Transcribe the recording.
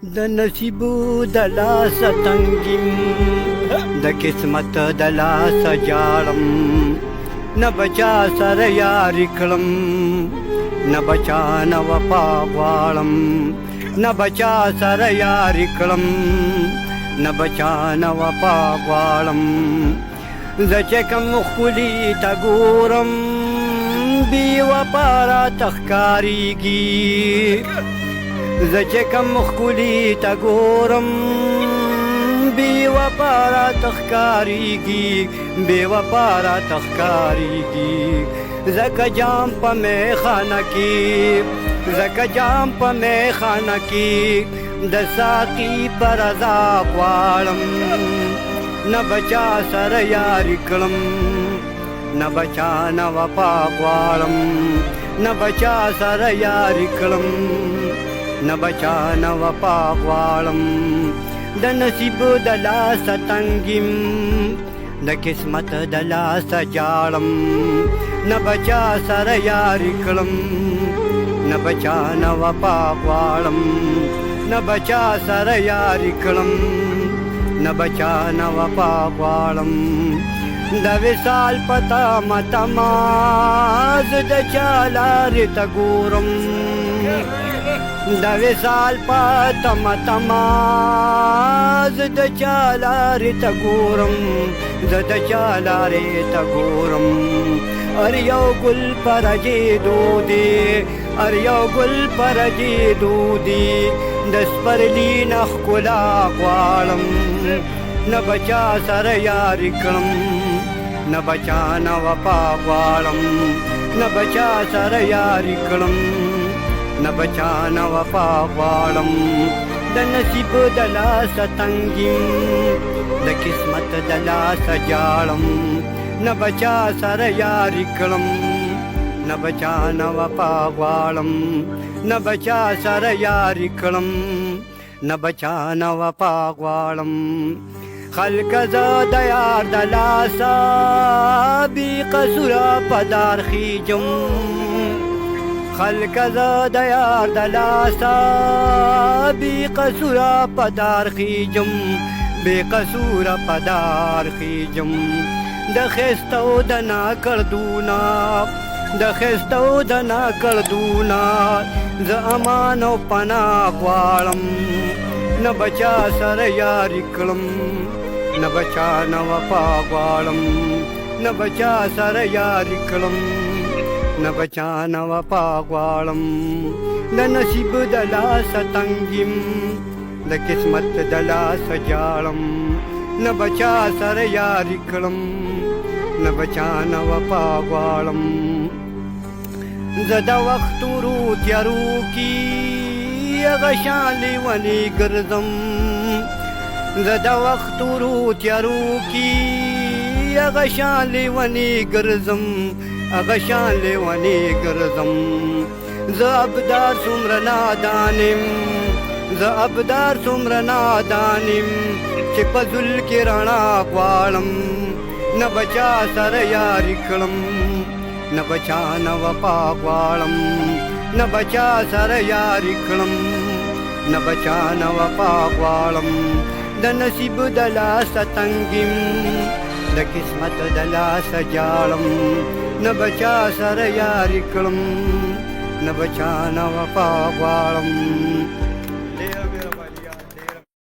د نصیبو د لاسه تنګیم د قسمت د لاسه جاړم نه بچا سره یاري کړم نه بچا نه وفا غواړم نه بچا سره یاري کړم نه بچا نه وفا غواړم زه چې کوم ښکلي ته ګورم بې وفا راته ښکارېږي زه چې کوم ښکلي ته ګورم بې وفا راته ښکارېږي بې وفا راته ښکارېږي ځکه جام په میخانه کې ځکه جام په میخانه کې د ساقي په رضا غواړم نه بچا سره یاري کړم نه بچا نه وفا غواړم نه بچا سره یاري کړم نه بچا نه وفا غواړم د نصیب د لاسه تنګیم د قسمت د لاسه جاړم نه بچا سره یاري کړم نه بچا نه وفا غواړم نه بچا سره یاري کړم نه بچا نه وفا غواړم د وصال پتا متما زه د چا لارې ته ګورم د وصال پتا متما زه د چا لارې ته ګورم زه د چا لارې ته ګورم هر یو ګل پرجېدو دی هر یو ګل پرجېدو دی د سپرلي نه ښکلا غواړم نه بچا سره یاري کړم نه بچا نه وفا غواړم نه بچا سره یاري کړم نه بچا نه وفا غواړم د نصیب د لاسه تنګیم د قسمت د لاسه جاړم نه بچا سره یاري کړم نه بچا نه وفا غواړم نه بچا سره یاري کړم نه بچا نه وفا غواړم خلک زه د یار د لاسه بې قصوره په دار خیجم خلک زه د یار د لاسه بې قصوره په دار خیجم بې قصوره په دار خیجم د ښایسته او د ناکړدونه د ښایسته او د ناکړدونه زه امان او پناه غواړم نه بچا سره یاري کړم نه بچا نه وفا غواړم نه بچا سره یاري کړم نه بچا نه وفا غواړم د نصیب د لاسه تنګیم د قسمت د لاسه جاړم نه بچا سره یاري کړم نه بچا نه وفا غواړم زه د وخت ورو تیارو کې هغه شان لیونی ګرځم زه د وخت ورو تیارو کې هغه شان لیونی ګرځم هغه شان لیونی ګرځم زه ابدار څومره نادان یم زه ابدار څومره نادان یم چې په زل کې رڼا غواړم نه بچا سره یاري کړم نه بچا نه وفا غواړم نه بچا سره یاري کړم نه بچا نه وفا غواړم د نصیب د لاسه تنګیم د قسمت د لاسه جاړم نه بچا سره یاري کړم نه بچا نه وفا غواړم